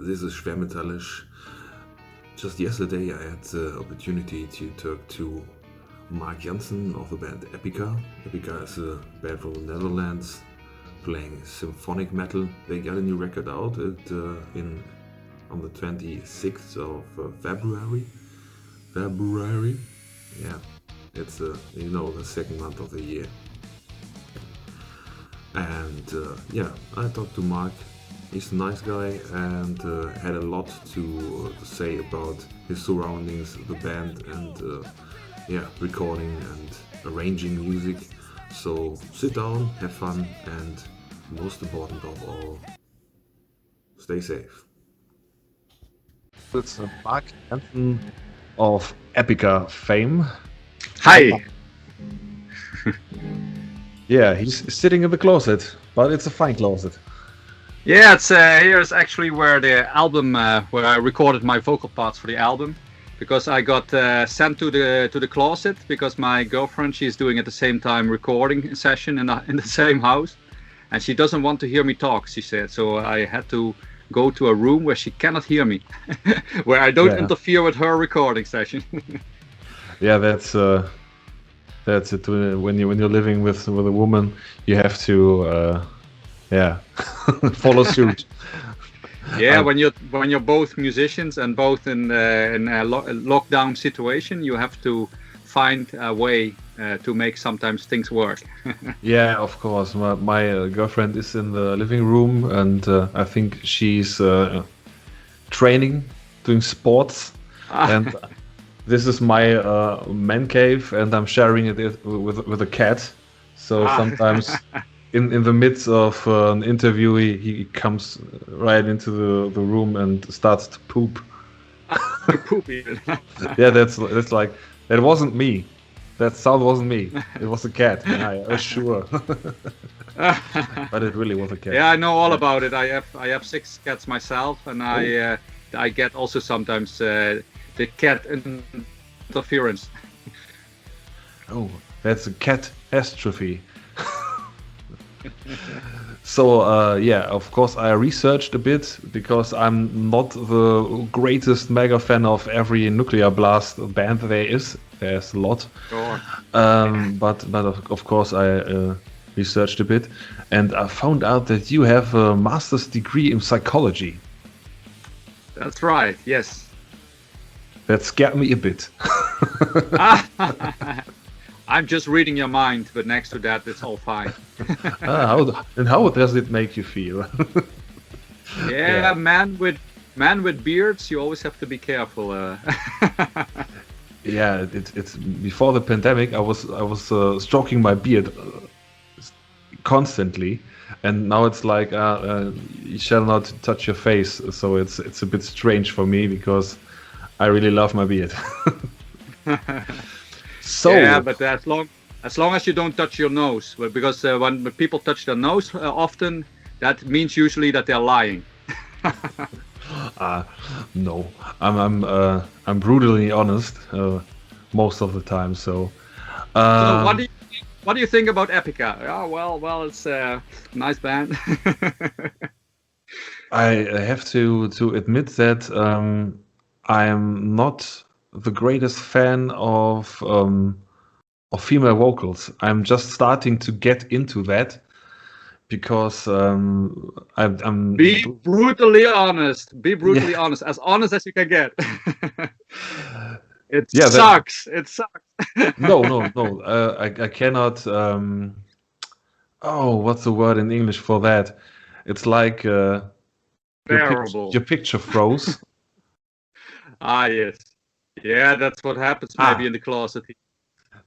This is Schwermetallisch. Just yesterday I had the opportunity to talk to Mark Jansen of the band EPICA. EPICA is a band from the Netherlands playing symphonic metal. They got a new record out on the 26th of February. Yeah, it's the second month of the year. And I talked to Mark. He's a nice guy and had a lot to say about his surroundings, the band, and recording and arranging music. So sit down, have fun, and most important of all, stay safe. It's Mark Jansen of EPICA fame. Hi! Yeah, he's sitting in the closet, but it's a fine closet. Yeah, it's here's actually where the album, where I recorded my vocal parts for the album, because I got sent to the closet because my girlfriend, she's doing at the same time recording session in the same house, and she doesn't want to hear me talk. She said, so I had to go to a room where she cannot hear me, where I don't interfere with her recording session. Yeah, that's it. When you're living with a woman, you have to follow suit. Yeah, when you're both musicians and both in a lockdown situation, you have to find a way to make sometimes things work. Yeah, of course. My girlfriend is in the living room, and I think she's training, doing sports, and this is my man cave, and I'm sharing it with a cat. So sometimes in the midst of an interview, he comes right into the room and starts to poop. Poop even. Yeah, that's like, that wasn't me. That sound wasn't me. It was a cat. I assure. But it really was a cat. Yeah, I know all about it. I have 6 cats myself, and I get also sometimes the cat interference. Oh, that's a catastrophe. So of course I researched a bit, because I'm not the greatest mega fan of every Nuclear Blast band there is. There's a lot. Sure. But of course I researched a bit, and I found out that you have a master's degree in psychology. That's right, yes. That scared me a bit. I'm just reading your mind, but next to that, it's all fine. How does it make you feel? Yeah, man with beards, you always have to be careful. Yeah, it's before the pandemic. I was stroking my beard constantly, and now it's like you shall not touch your face. So it's a bit strange for me, because I really love my beard. So yeah, but as long as you don't touch your nose, because when people touch their nose often, that means usually that they're lying. No, I'm brutally honest most of the time. So what do you think about EPICA? Oh, well, it's a nice band. I have to admit that I am not the greatest fan of female vocals. I'm just starting to get into that, because I'm Be brutally honest. Be brutally honest as you can get. It sucks. It sucks. No. I cannot. What's the word in English for that? It's like your picture froze. Yes. Yeah, that's what happens maybe in the closet.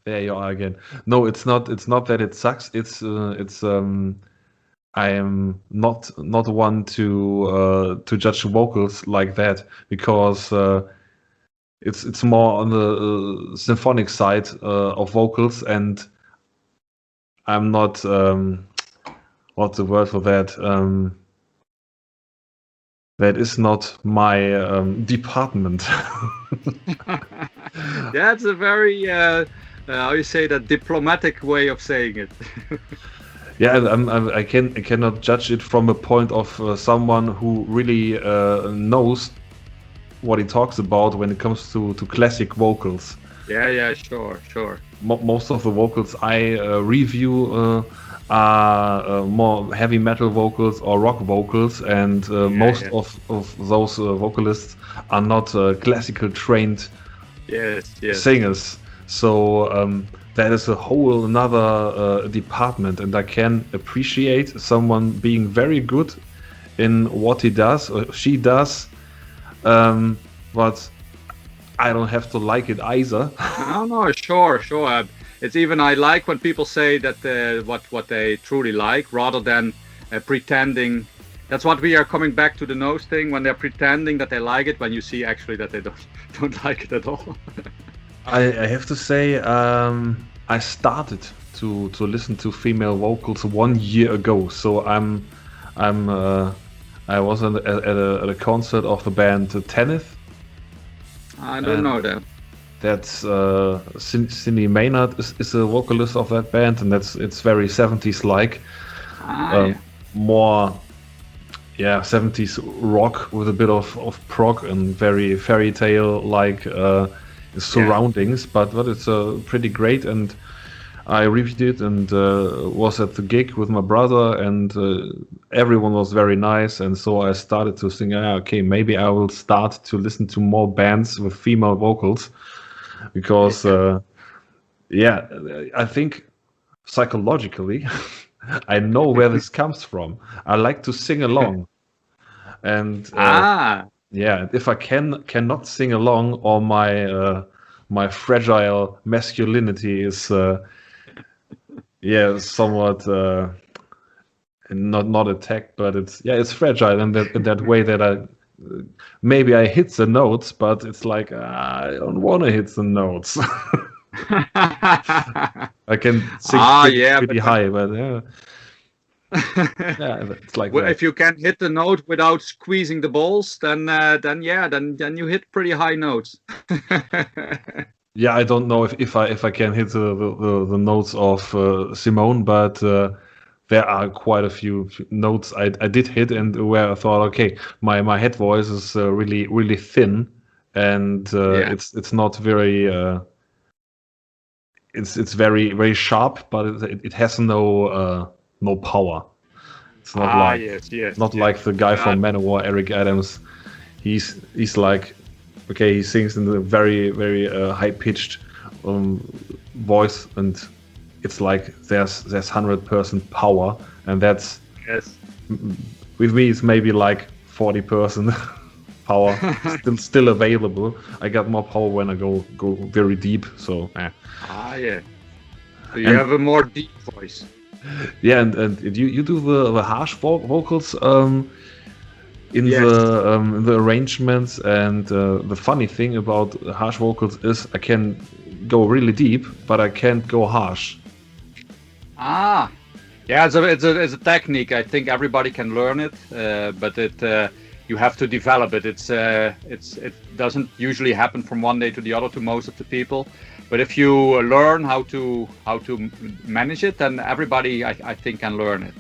There you are again. No, it's not that it sucks. It's I am not one to judge vocals like that, because it's more on the symphonic side of vocals, and I'm not what's the word for that? That is not my department. That's a very how you say that, diplomatic way of saying it. Yeah, I cannot judge it from a point of someone who really knows what he talks about when it comes to classic vocals. Yeah, sure. Most of the vocals I review are more heavy metal vocals or rock vocals, and most Yeah. of those vocalists are not classical trained Yes. singers. So that is a whole another department, and I can appreciate someone being very good in what he does or she does, but I don't have to like it either. No, sure. It's even I like when people say that what they truly like, rather than pretending. That's what we are coming back to the nose thing, when they're pretending that they like it, when you see actually that they don't like it at all. I have to say, I started to listen to female vocals 1 year ago. So I was at a concert of the band Tennis. I don't know that. That's Cindy Maynard is a vocalist of that band, and it's very 70s like, more 70s rock with a bit of prog and very fairy tale like surroundings, but it's pretty great. And I reviewed it and was at the gig with my brother, and everyone was very nice, and so I started to think, okay, maybe I will start to listen to more bands with female vocals, because I think psychologically I know where this comes from. I like to sing along, and if I cannot sing along, or my fragile masculinity is somewhat not attacked, but it's fragile in that way that I maybe I hit the notes, but it's like I don't want to hit the notes. I can sing pretty high, but it's like well, that. if you can hit the note without squeezing the balls, then you hit pretty high notes. Yeah, I don't know if I can hit the notes of Simone, but there are quite a few notes I did hit, and where I thought, okay, my head voice is really thin, and it's not very it's very sharp, but it has no power. It's not like the guy from Manowar, Eric Adams. He's like, okay, he sings in a very high pitched voice, and it's like there's 100% power, and that's with me it's maybe like 40% power still available. I got more power when I go very deep. So So you have a more deep voice. Yeah, and you do the harsh vocals in the arrangements, and the funny thing about harsh vocals is I can go really deep, but I can't go harsh. Yeah, it's a technique. I think everybody can learn it, but you have to develop it. It doesn't usually happen from one day to the other to most of the people. But if you learn how to manage it, then everybody I think can learn it.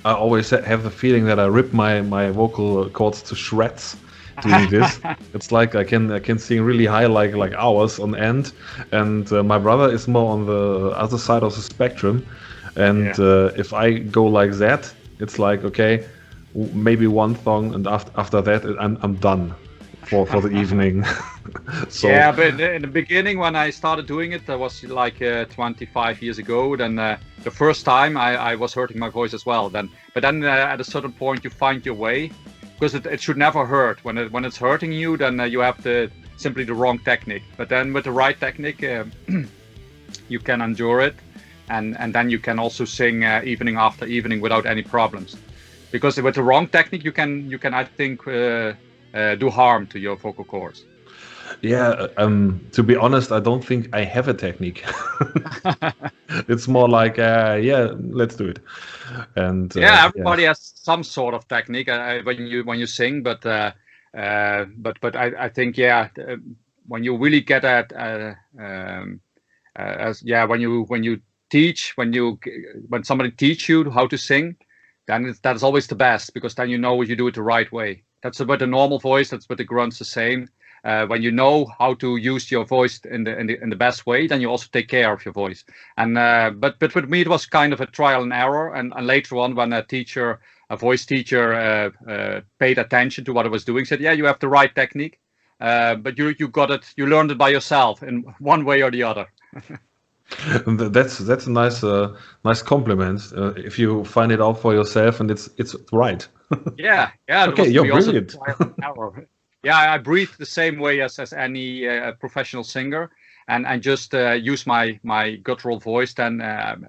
I always have the feeling that I rip my vocal cords to shreds doing this. It's like I can sing really high, like hours on end, and my brother is more on the other side of the spectrum, and if I go like that, it's like, okay, maybe one song, and after that I'm done for the evening. So but in the beginning when I started doing it, that was like 25 years ago. Then the first time I was hurting my voice as well. But then at a certain point you find your way, because it should never hurt. When it's hurting you, then you have simply the wrong technique. But then with the right technique, you can endure it, and then you can also sing evening after evening without any problems. Because with the wrong technique, you can I think do harm to your vocal cords. Yeah, to be honest, I don't think I have a technique. It's more like, let's do it. And everybody has some sort of technique when you sing, but I think when you really get at when you when somebody teach you how to sing, then that is always the best, because then you know you do it the right way. That's about the normal voice. That's what the grunts the same. When you know how to use your voice in the best way, then you also take care of your voice. And but with me, it was kind of a trial and error. And later on, when a voice teacher, paid attention to what I was doing, said, "Yeah, you have the right technique, but you got it. You learned it by yourself in one way or the other." That's a nice compliment. If you find it out for yourself and it's right. Yeah. Okay, you're brilliant. Yeah, I breathe the same way as any professional singer, and just use my guttural voice then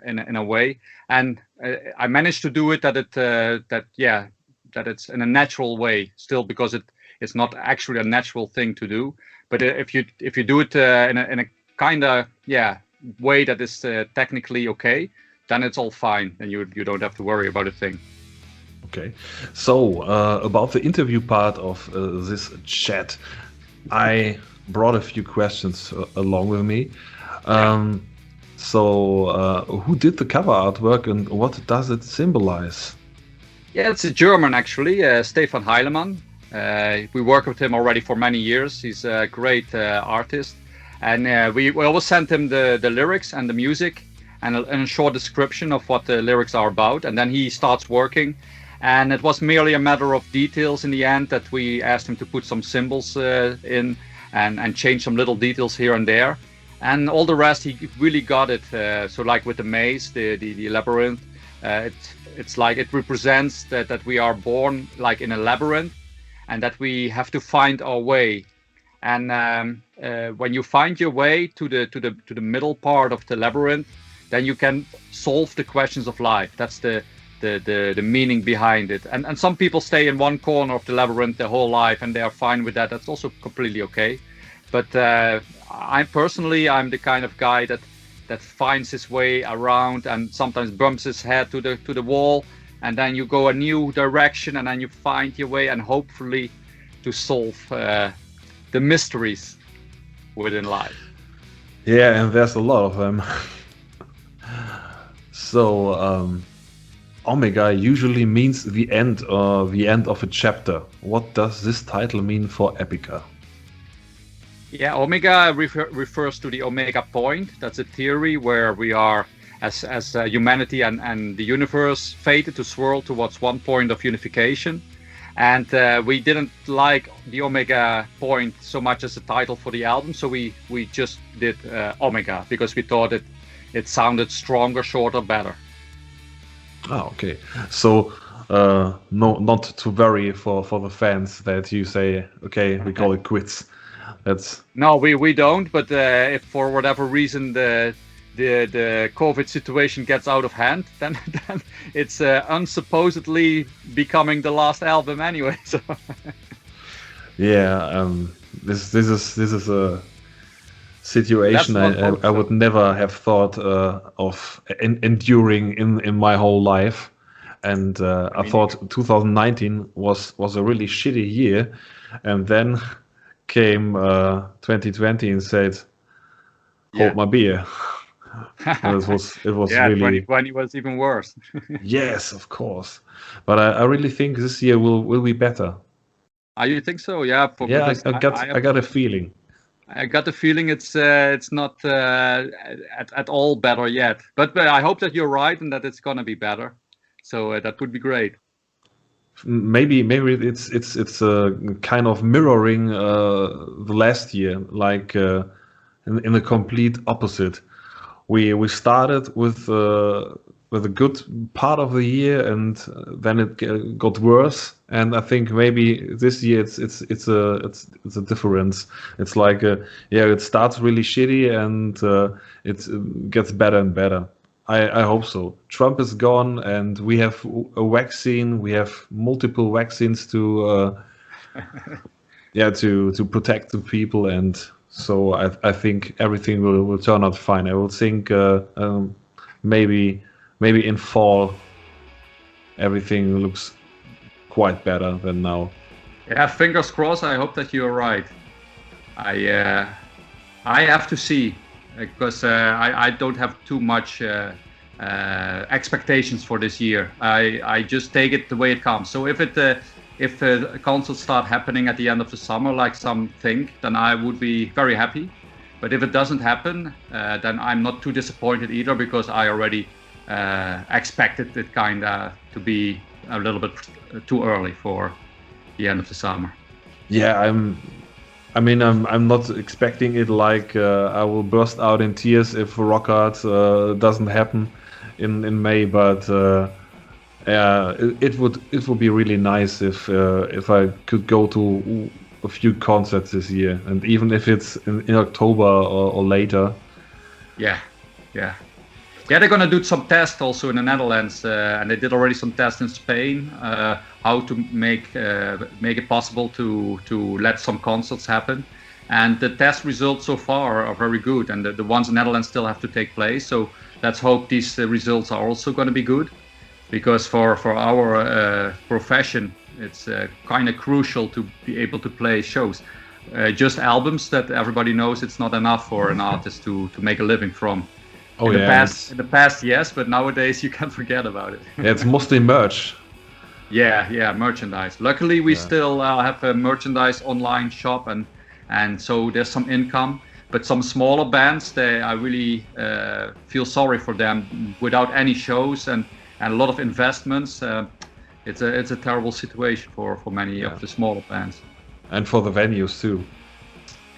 in a way, and I managed to do it that it's in a natural way still, because it's not actually a natural thing to do. But if you do it in a kind of way that is technically okay, then it's all fine, and you don't have to worry about a thing. Okay, so about the interview part of this chat, I brought a few questions along with me. So who did the cover artwork and what does it symbolize? Yeah, it's a German actually, Stefan Heilemann. We work with him already for many years. He's a great artist, and we always send him the lyrics and the music and a short description of what the lyrics are about, and then he starts working. And it was merely a matter of details in the end, that we asked him to put some symbols in and change some little details here and there. And all the rest, he really got it. So like with the maze, the labyrinth, it's like it represents that we are born like in a labyrinth, and that we have to find our way. And when you find your way to the middle part of the labyrinth, then you can solve the questions of life. That's the meaning behind it. And some people stay in one corner of the labyrinth their whole life, and they are fine with that. That's also completely okay. But I'm the kind of guy that finds his way around and sometimes bumps his head to the wall, and then you go a new direction, and then you find your way, and hopefully to solve the mysteries within life. Yeah, and there's a lot of them. So Omega usually means the end of a chapter. What does this title mean for EPICA? Yeah, Omega refers to the Omega point. That's a theory where we are, as humanity and the universe, fated to swirl towards one point of unification. And we didn't like the Omega point so much as a title for the album, so we just did Omega, because we thought it sounded stronger, shorter, better. Oh, okay. So no, not to worry for the fans that you say, okay, we call it quits. No, we don't. But if for whatever reason the COVID situation gets out of hand, then it's unsupposedly becoming the last album anyway. So. Yeah, this is a situation I would never have thought of enduring in my whole life, and I thought 2019 was a really shitty year, and then came 2020 and said, "Hold my beer." It was really. 2020 was even worse. Yes, of course, but I really think this year will be better. You think so? Yeah. I got a feeling. I got the feeling it's not at all better yet, but I hope that you're right and that it's gonna be better. So that would be great. Maybe it's kind of mirroring the last year, like in the complete opposite. We started with a good part of the year, and then it got worse. And I think maybe this year it's a difference. It's like it starts really shitty, and it gets better and better. I hope so. Trump is gone, and we have a vaccine. We have multiple vaccines to to protect the people, and so I think everything will turn out fine. I will think maybe in fall everything looks quite better than now. Yeah, fingers crossed. I hope that you're right. I have to see because I don't have too much expectations for this year. I just take it the way it comes. So if concerts start happening at the end of the summer, like some think, then I would be very happy. But if it doesn't happen, then I'm not too disappointed either, because I already expected it kind of to be a little bit too early for the end of the summer. Yeah, I'm not expecting it like I will burst out in tears if Rock Art doesn't happen in May, but yeah, it would be really nice if I could go to a few concerts this year, and even if it's in October or later. Yeah. They're gonna do some tests also in the Netherlands, and they did already some tests in Spain, how to make it possible to let some concerts happen. And the test results so far are very good, and the ones in the Netherlands still have to take place. So let's hope these results are also going to be good, because for our profession, it's kind of crucial to be able to play shows. Just albums that everybody knows, it's not enough for an artist to make a living from. In the past, yes, but nowadays you can forget about it. Yeah, it's mostly merch. Yeah, merchandise. Luckily, we still have a merchandise online shop, and so there's some income. But some smaller bands, I really feel sorry for them. Without any shows and a lot of investments, it's a terrible situation for many of the smaller bands. And for the venues too.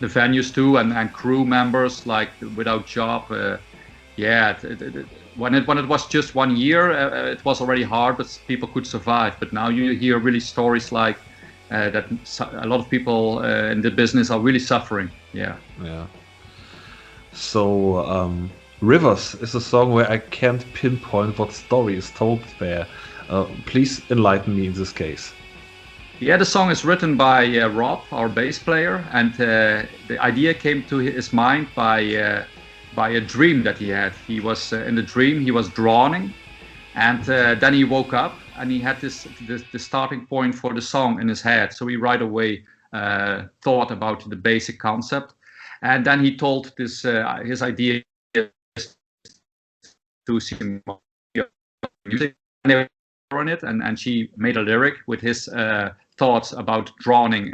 The venues too, and crew members like without job. When it was just 1 year, it was already hard, but people could survive. But now you hear really stories like that a lot of people in the business are really suffering. Yeah. So Rivers is a song where I can't pinpoint what story is told there. Please enlighten me in this case. Yeah, the song is written by Rob, our bass player, and the idea came to his mind by a dream that he had. He was in the dream, he was drowning, and then he woke up and he had the starting point for the song in his head. So he right away thought about the basic concept, and then he told his idea to Simone on it, and she made a lyric with his thoughts about drowning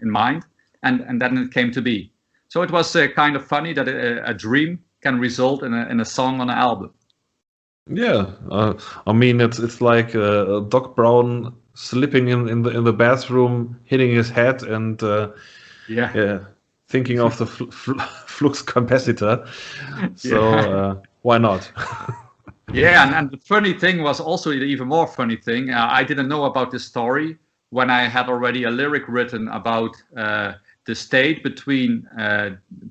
in mind, and then it came to be. So it was kind of funny that a dream can result in a song on an album. Yeah, I mean it's like Doc Brown slipping in the bathroom, hitting his head, and thinking of the flux capacitor. So why not? Yeah, and the funny thing was also the even more funny thing. I didn't know about this story when I had already a lyric written about the state between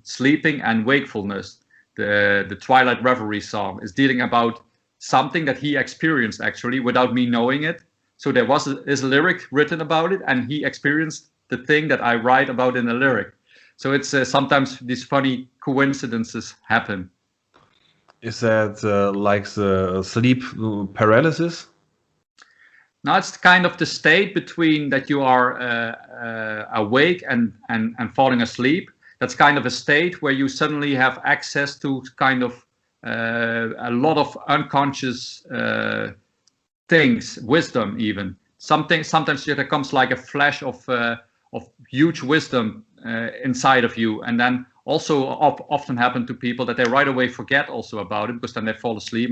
sleeping and wakefulness. The Twilight Reverie song is dealing about something that he experienced actually without me knowing it. So there was his lyric written about it, and he experienced the thing that I write about in the lyric. So it's sometimes these funny coincidences happen. Is that like the sleep paralysis? No, it's kind of the state between that you are awake and falling asleep. That's kind of a state where you suddenly have access to kind of a lot of unconscious things, wisdom even. Sometimes there comes like a flash of huge wisdom inside of you, and then also often happen to people that they right away forget also about it, because then they fall asleep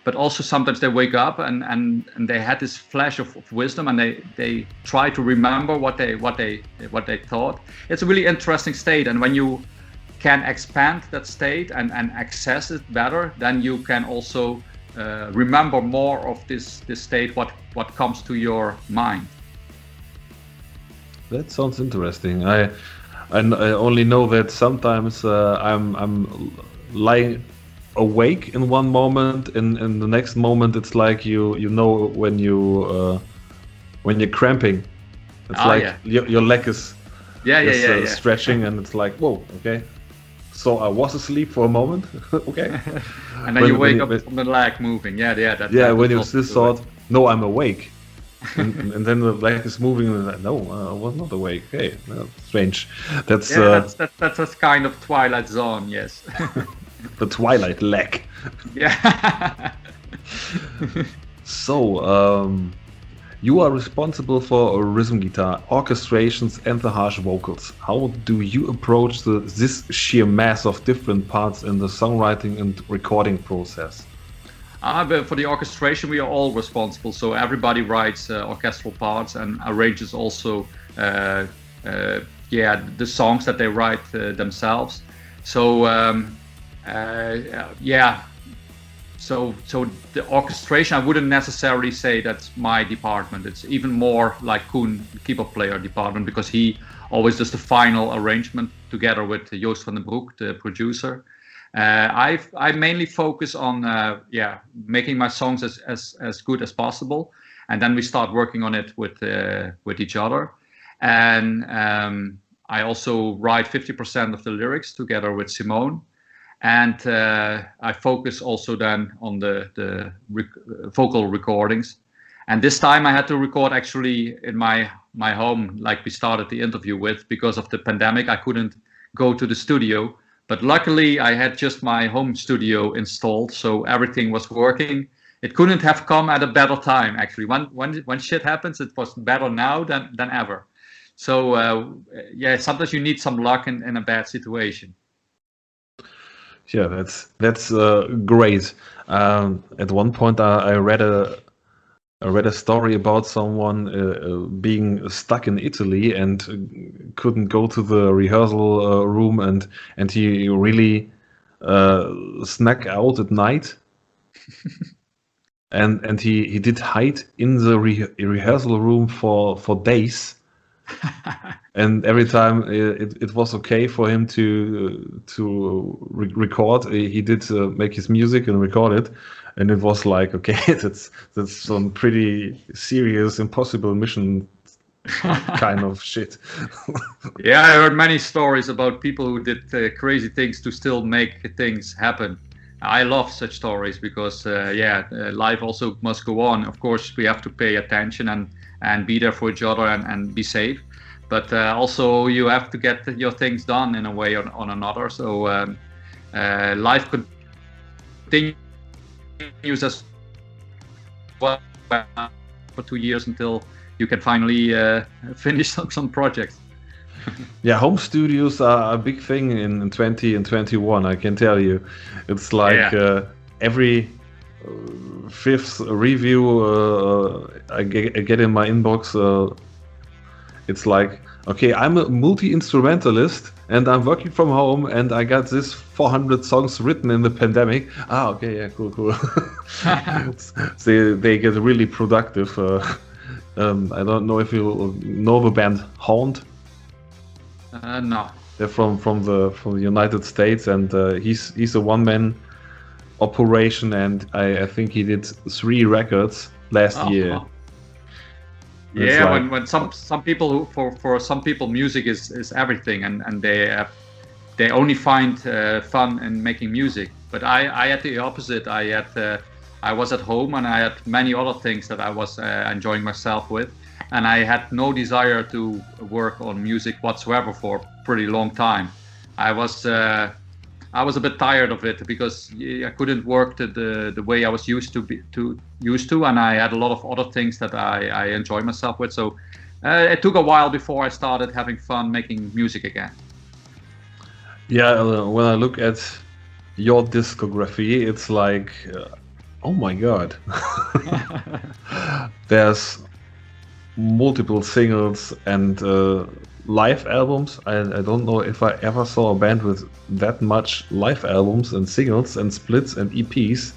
but also sometimes they wake up and they had this flash of wisdom, and they try to remember what they thought. It's a really interesting state, and when you can expand that state and access it better, then you can also remember more of this state, what comes to your mind. That sounds interesting. I only know that sometimes I'm lying awake in one moment, and in the next moment it's like you know when you're cramping. It's your leg is stretching, and it's like, whoa, okay. So I was asleep for a moment, okay. And then you wake up from the leg moving. When you just thought, no, I'm awake. and then the leg is moving, and like, no, I was not awake. Hey, strange. That's that's a kind of Twilight Zone, yes. the Twilight leg. Yeah. So, you are responsible for rhythm guitar, orchestrations, and the harsh vocals. How do you approach this sheer mass of different parts in the songwriting and recording process? But for the orchestration, we are all responsible. So everybody writes orchestral parts and arranges also, the songs that they write themselves. So So the orchestration, I wouldn't necessarily say that's my department. It's even more like Koen, the keyboard player department, because he always does the final arrangement together with Joost van den Broek, the producer. I mainly focus on making my songs as good as possible, and then we start working on it with each other. And I also write 50% of the lyrics together with Simone. And I focus also then on the vocal recordings. And this time I had to record actually in my home, like we started the interview with, because of the pandemic. I couldn't go to the studio, but luckily I had just my home studio installed, so everything was working. It couldn't have come at a better time, actually. When shit happens, it was better now than ever. So sometimes you need some luck in a bad situation. Yeah, that's great. At one point, I read a story about someone being stuck in Italy and couldn't go to the rehearsal room, and he really snuck out at night, and he did hide in the rehearsal room for days. And every time it was okay for him to record, he did make his music and record it, and it was like, okay, that's some pretty serious, impossible mission kind of shit. Yeah, I heard many stories about people who did crazy things to still make things happen. I love such stories because life also must go on. Of course, we have to pay attention and be there for each other and be safe. But also you have to get your things done in a way or on another. So life continues as well for 2 years until you can finally finish some projects. Yeah, home studios are a big thing in 20 and 21, I can tell you. It's like every fifth review I get in my inbox, it's like, okay, I'm a multi-instrumentalist and I'm working from home and I got this 400 songs written in the pandemic. Okay, yeah, cool. They get really productive. I don't know if you know the band Hound. No. They're from the United States, and he's a one-man operation, and I think he did 3 records last year. Yeah, like, when some people for some people music is everything, and they only find fun in making music. But I had the opposite. I was at home and I had many other things that I was enjoying myself with, and I had no desire to work on music whatsoever for a pretty long time. I was a bit tired of it because I couldn't work the way I was used to, and I had a lot of other things that I enjoy myself with. So it took a while before I started having fun making music again. Yeah, when I look at your discography, it's like, oh my god, there's multiple singles and live albums. I don't know if I ever saw a band with that much live albums and singles and splits and EPs,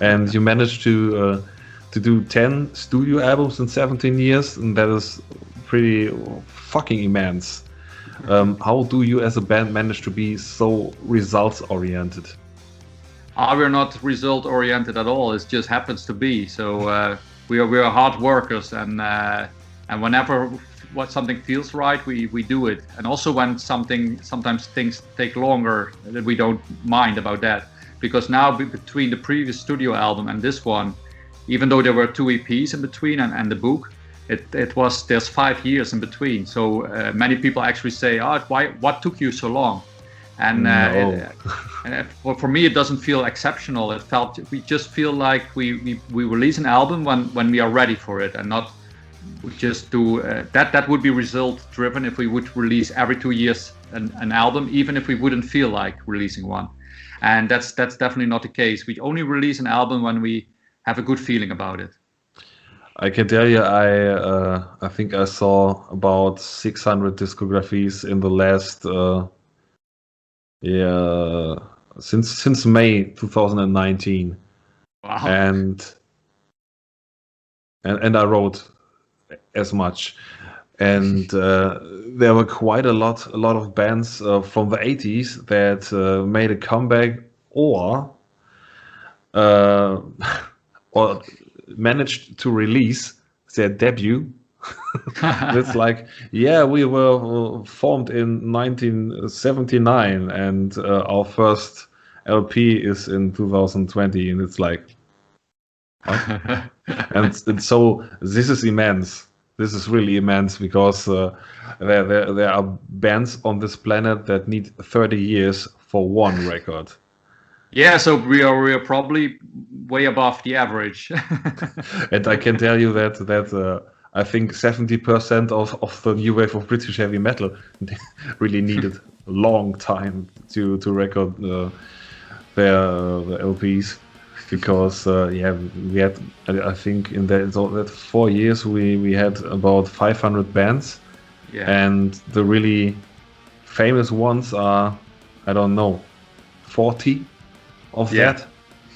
and you managed to do 10 studio albums in 17 years, and that is pretty fucking immense. How do you as a band manage to be so results oriented? We're not result oriented at all. It just happens to be. So we are hard workers, and whenever something feels right, we do it. And also when sometimes things take longer, we don't mind about that, because now between the previous studio album and this one, even though there were 2 EPs in between and the book, there's 5 years in between. So many people actually say, "Oh, what took you so long?" And No. for me, it doesn't feel exceptional. We just feel like we release an album when we are ready for it, and not we just do that. That would be result driven if we would release every 2 years an album, even if we wouldn't feel like releasing one. And that's definitely not the case. We only release an album when we have a good feeling about it. I can tell you, I think I saw about 600 discographies in the last since May 2019, Wow. and I wrote as much, and there were quite a lot of bands from the 80s that made a comeback or or managed to release their debut. It's like, yeah, we were formed in 1979 and our first LP is in 2020, and it's like, huh? and so this is immense. This is really immense because there are bands on this planet that need 30 years for one record. Yeah, so we are probably way above the average. And I can tell you that I think 70% of the new wave of British heavy metal really needed a long time to record their LPs, because we had, I think in that 4 years we had about 500 bands, and the really famous ones are, I don't know, 40 of that,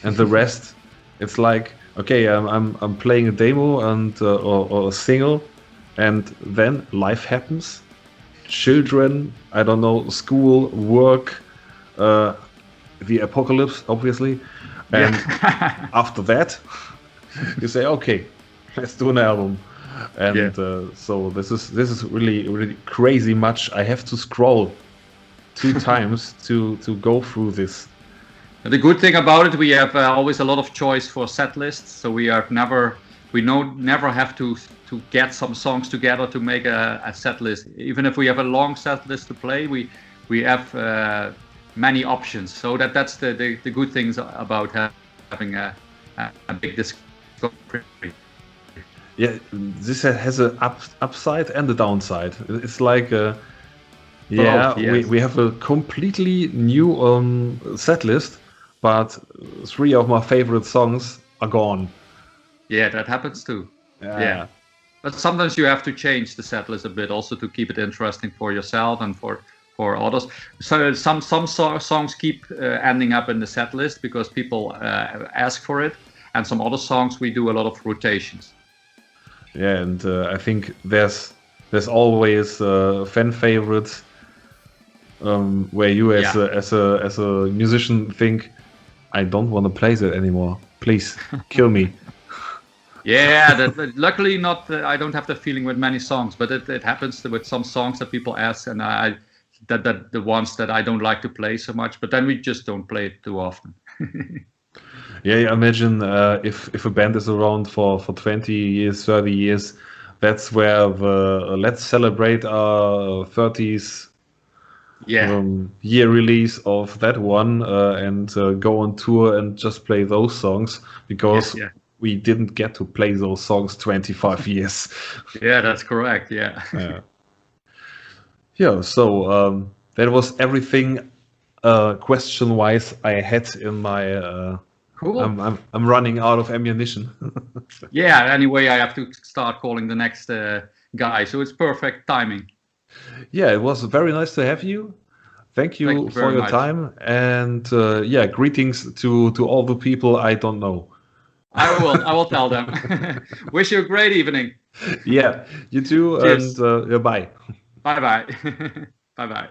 and the rest, it's like, okay, I'm playing a demo and or a single, and then life happens, children, I don't know, school, work, the apocalypse, obviously, and after that, you say, okay, let's do an album, and so this is really crazy much. I have to scroll 2 times to go through this. The good thing about it, we have always a lot of choice for set lists, so we never have to get some songs together to make a set list. Even if we have a long set list to play, we have many options. So that's the good things about having a big discography. Yeah, this has an upside and a downside. It's like we have a completely new set list, but 3 of my favorite songs are gone. Yeah, that happens too. Yeah. But sometimes you have to change the set list a bit also to keep it interesting for yourself and for others. So some songs keep ending up in the set list because people ask for it, and some other songs we do a lot of rotations. Yeah, and I think there's always fan favorites where you as a musician think, I don't want to play that anymore. Please kill me. Yeah, luckily not. I don't have the feeling with many songs, but it happens with some songs that people ask, and that the ones that I don't like to play so much. But then we just don't play it too often. Yeah, imagine if a band is around for 20 years, 30 years, that's where the let's celebrate our 30th year release of that one and go on tour and just play those songs, because we didn't get to play those songs 25 years. Yeah, that's correct. Yeah. So that was everything question-wise I had in my... Cool. I'm running out of ammunition. Yeah, anyway, I have to start calling the next guy, so it's perfect timing. Yeah, it was very nice to have you. Thank you for your time, and greetings to all the people I don't know. I will tell them. Wish you a great evening. Yeah, you too. Cheers. And bye. Bye bye. Bye bye.